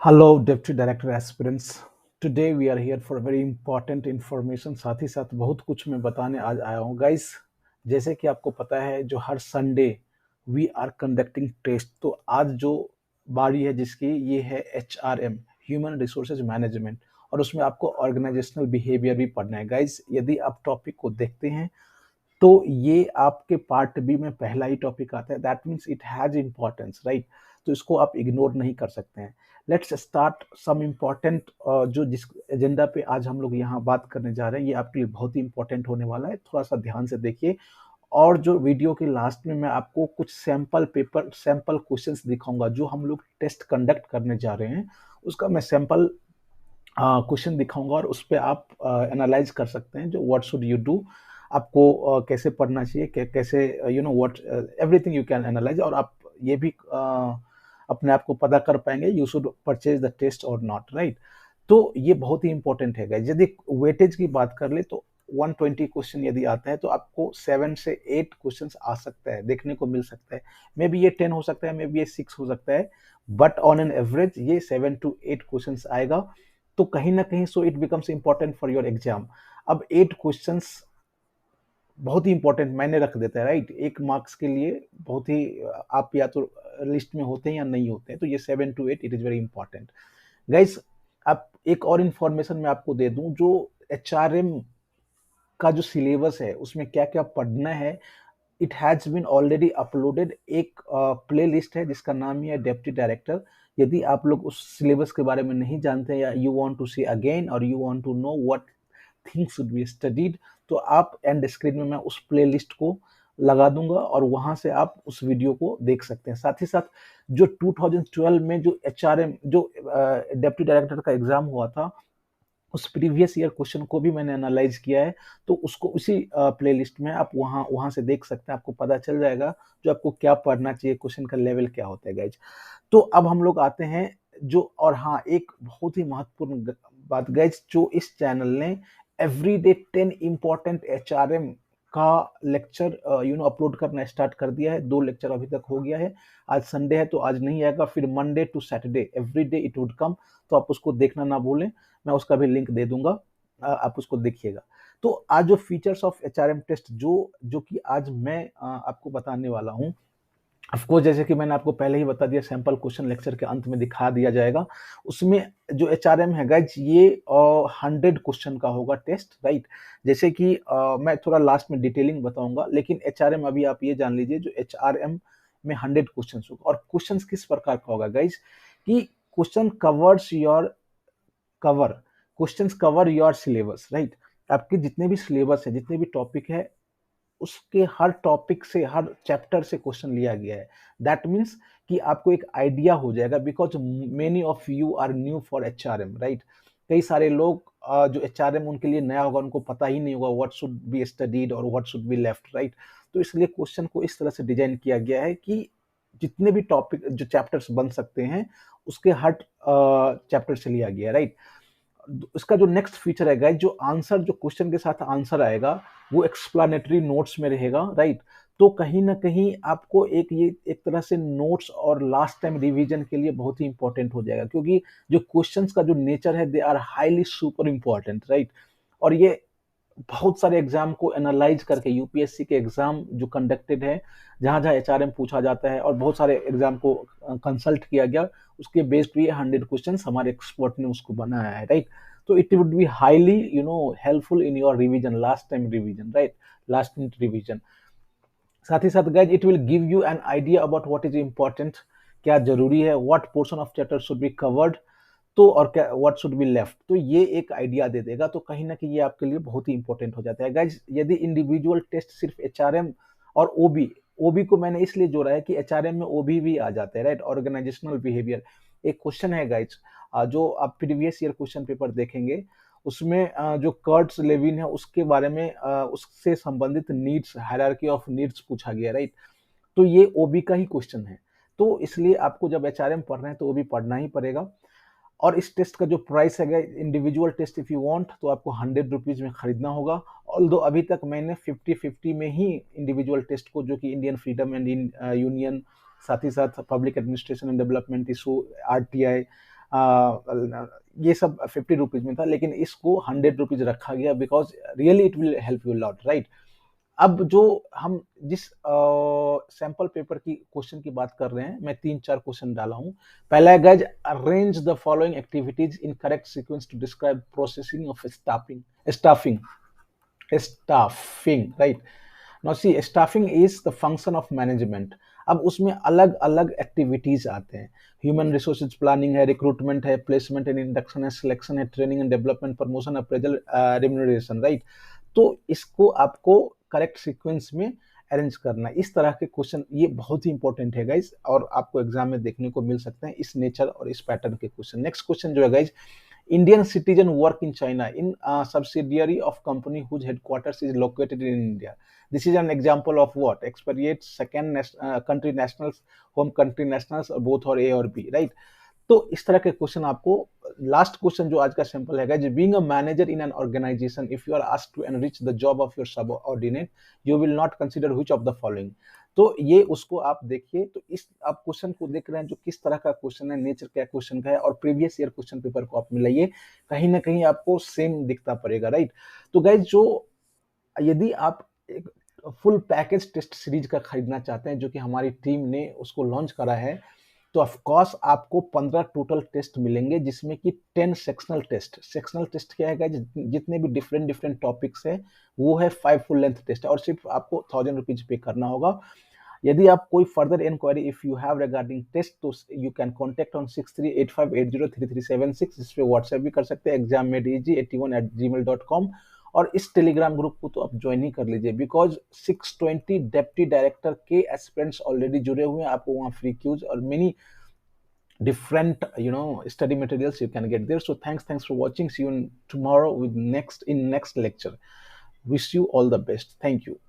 Hello, Deputy Director Aspirants. Today we are here for very important information. साथ ही साथ बहुत कुछ मैं बताने आज आया हूँ गाइस। जैसे कि आपको पता है जो हर Sunday we are conducting test, तो आज जो बारी है जिसकी ये है HRM, ह्यूमन रिसोर्सेज मैनेजमेंट, और उसमें आपको ऑर्गेनाइजेशनल बिहेवियर भी पढ़ना है गाइस। यदि आप टॉपिक को देखते हैं तो ये आपके पार्ट बी में पहला ही टॉपिक आता है। That means it has importance, right? तो इसको आप इग्नोर नहीं कर सकते हैं। लेट्स स्टार्ट सम इम्पॉर्टेंट, जो जिस एजेंडा पे आज हम लोग यहाँ बात करने जा रहे हैं ये आपके लिए बहुत ही इंपॉर्टेंट होने वाला है। थोड़ा सा ध्यान से देखिए, और जो वीडियो के लास्ट में मैं आपको कुछ सैंपल क्वेश्चंस दिखाऊंगा जो हम लोग टेस्ट कंडक्ट करने जा रहे हैं। उसका मैं सैंपल क्वेश्चन दिखाऊंगा और उस पर आप एनालाइज कर सकते हैं। जो व्हाट शुड यू डू, आपको कैसे पढ़ना चाहिए, कैसे you know what everything you can analyse, और आप ये भी अपने आप को पता कर पाएंगे you should purchase the test और नॉट, राइट? तो ये बहुत ही इंपॉर्टेंट है गाइस। यदि वेटेज की बात कर ले तो 120 क्वेश्चन यदि आता है तो आपको 7 से 8 क्वेश्चंस आ सकता है, देखने को मिल सकता है। मे बी ये 10 हो सकता है, मे बी ये 6 हो सकता है, बट ऑन एन एवरेज ये 7 to 8 क्वेश्चंस आएगा। तो कहीं ना कहीं so it becomes important for your exam. अब 8 क्वेश्चंस बहुत ही इंपॉर्टेंट मायने रख देता है, राइट? एक मार्क्स के लिए बहुत ही आप या तो लिस्ट में होते हैं या नहीं होते हैं, तो ये 7 to 8 it is very important guys. आप एक और इंफॉर्मेशन मैं आपको दे दूं, जो HRM का जो सिलेबस है उसमें क्या क्या पढ़ना है, it has been already uploaded. एक प्ले लिस्ट है जिसका नाम ही है डेप्टी डायरेक्टर। यदि आप लोग उस सिलेबस के बारे में नहीं जानते या you want to see again और you want to know what things should be studied, तो आप एंड स्क्रीन में मैं उस प्ले लिस्ट को लगा दूंगा और वहां से आप उस वीडियो को देख सकते हैं। साथ ही साथ जो 2012 में जो HRM जो डेप्टी डायरेक्टर का एग्जाम हुआ था, उस प्रीवियस ईयर क्वेश्चन को भी मैंने एनालाइज किया है। तो उसको उसी प्लेलिस्ट में आप वहाँ वहाँ से देख सकते हैं, आपको पता चल जाएगा जो आपको क्या पढ़ना चाहिए, क्वेश्चन का लेवल क्या होता है गाइज। तो अब हम लोग आते हैं जो, और हाँ एक बहुत ही महत्वपूर्ण बात गाइज, जो इस चैनल ने एवरीडे 10 इंपॉर्टेंट HRM का लेक्चर अपलोड करना स्टार्ट कर दिया है। 2 लेक्चर अभी तक हो गया है। आज संडे है तो आज नहीं आएगा, फिर Monday to Saturday everyday it would come. तो आप उसको देखना ना भूलें, मैं उसका भी लिंक दे दूंगा, आप उसको देखिएगा। तो आज जो फीचर्स ऑफ HRM टेस्ट जो जो कि आज मैं आपको बताने वाला हूँ, ऑफकोर्स जैसे कि मैंने आपको पहले ही बता दिया, सैंपल क्वेश्चन लेक्चर के अंत में दिखा दिया जाएगा। उसमें जो HRM है गाइज ये 100 क्वेश्चन का होगा टेस्ट, राइट? जैसे कि मैं थोड़ा लास्ट में डिटेलिंग बताऊंगा, लेकिन HRM अभी आप ये जान लीजिए जो HRM में 100 क्वेश्चन होगा। और क्वेश्चन किस प्रकार का होगा गाइज, कि question covers your cover questions cover your syllabus, right? आपके जितने भी सिलेबस है, जितने भी टॉपिक है, उसके हर टॉपिक से, हर चैप्टर से क्वेश्चन लिया गया है। दैट मीन्स कि आपको एक आइडिया हो जाएगा, because many of you are new for HRM, right? कई सारे लोग जो HRM उनके लिए नया होगा, उनको पता ही नहीं होगा व्हाट शुड बी स्टडीड और what should be left, right? तो इसलिए क्वेश्चन को इस तरह से डिजाइन किया गया है कि जितने भी टॉपिक जो चैप्टर्स बन सकते हैं उसके हर चैप्टर से लिया गया है, राइट? इसका जो नेक्स्ट फीचर है गाइस, जो आंसर, जो क्वेश्चन के साथ आंसर आएगा वो एक्सप्लेनेटरी नोट्स में रहेगा, राइट? तो कहीं ना कहीं आपको ये एक तरह से नोट्स और लास्ट टाइम रिवीजन के लिए बहुत ही इंपॉर्टेंट हो जाएगा, क्योंकि जो क्वेश्चंस का जो नेचर है they are highly super important, right? और ये बहुत सारे एग्जाम को एनालाइज करके, यूपीएससी के एग्जाम जो कंडक्टेड है जहां जहां HRM पूछा जाता है और बहुत सारे एग्जाम को कंसल्ट किया गया, उसके बेस्ड भी 100 क्वेश्चन हमारे एक्सपर्ट ने उसको बनाया है, राइट? तो it would be highly helpful in your revision, last time revision, right? Last minute revision. साथ ही साथ guys it will give you an idea about what is important, क्या जरूरी है, what portion of chapter should be covered, तो और क्या what should be left, तो ये एक आइडिया दे देगा। तो कहीं ना कहीं ये आपके लिए बहुत ही इंपॉर्टेंट हो जाता है गाइज। यदि इंडिविजुअल टेस्ट सिर्फ HRM और ओबी को मैंने इसलिए जोड़ा है कि HRM में OB भी आ जाते हैं, राइट? ऑर्गेनाइजेशनल बिहेवियर एक क्वेश्चन है गाइज, जो आप प्रीवियस ईयर क्वेश्चन पेपर देखेंगे उसमें जो कर्ट्स लेविन है उसके बारे में, उससे संबंधित नीड्स, हायरार्की ऑफ नीड्स पूछा गया, राइट? तो ये OB का ही क्वेश्चन है। तो इसलिए आपको जब HRM पढ़ रहे हैं तो OB पढ़ना ही पड़ेगा। और इस टेस्ट का जो प्राइस है, individual test if you want तो आपको 100 रुपीज में खरीदना होगा। ऑल्दो अभी तक मैंने 50-50 में ही इंडिविजुअल टेस्ट को, जो कि इंडियन फ्रीडम एंड यूनियन, साथ ही साथ public administration and development issue, RTI, ये सब 50 रुपीज में था, लेकिन इसको 100 रुपीज रखा गया because really it will help you lot, right. अब जो हम जिस सैंपल पेपर की क्वेश्चन की बात कर रहे हैं, मैं 3-4 क्वेश्चन डाला हूं। पहला है guys, arrange the following activities in correct sequence to describe processing of staffing staffing, right. Now see, staffing is the function of management. अब उसमें अलग अलग एक्टिविटीज आते हैं। ह्यूमन रिसोर्सेज प्लानिंग है, रिक्रूटमेंट है, प्लेसमेंट एंड इंडक्शन है, selection है, training and development, promotion, appraisal, remuneration, right. तो इसको आपको करेक्ट सीक्वेंस में अरेंज करना है। इस तरह के क्वेश्चन ये बहुत ही इंपॉर्टेंट है गाइज, और आपको एग्जाम में देखने को मिल सकते हैं इस नेचर और इस पैटर्न के क्वेश्चन। नेक्स्ट क्वेश्चन जो है guys, Indian citizen work in China in a subsidiary of company whose headquarters is located in India. This is an example of what? Expatriates, country nationals, home country nationals, or both, or A or B, right? तो इस तरह के question आपको, last question जो आज का sample है, being a manager in an organisation, if you are asked to enrich the job of your subordinate, you will not consider which of the following. तो ये उसको आप देखिए, तो इस आप क्वेश्चन को देख रहे हैं जो किस तरह का क्वेश्चन है, नेचर क्या क्वेश्चन का है, और प्रीवियस ईयर क्वेश्चन पेपर को आप मिलाइए, कहीं ना कहीं आपको सेम दिखता पड़ेगा, राइट। तो गाइज, जो यदि आप एक फुल पैकेज टेस्ट सीरीज का खरीदना चाहते हैं, जो कि हमारी टीम ने उसको लॉन्च करा है, तो ऑफ कोर्स आपको 15 टोटल टेस्ट मिलेंगे, जिसमें कि 10 सेक्शनल टेस्ट। सेक्शनल टेस्ट क्या है, जितने भी डिफरेंट डिफरेंट टॉपिक्स है, वो है 5 फुल लेंथ टेस्ट, और सिर्फ आपको 1000 रुपीज पे करना होगा। यदि आप कोई further inquiry if you have regarding test, तो यू कैन कॉन्टेक्ट ऑन 6385803376। इस पे व्हाट्सएप भी कर सकते हैं, exam81@gmail.com। और इस टेलीग्राम ग्रुप को तो आप ज्वाइन ही कर लीजिए, बिकॉज 620 डेप्टी डायरेक्टर के एस्पिरेंट्स ऑलरेडी जुड़े हुए हैं। आपको वहाँ फ्री क्यूज और many different study materials you can get there. So thanks for watching. See you tomorrow with next lecture. Wish you all the best. Thank you.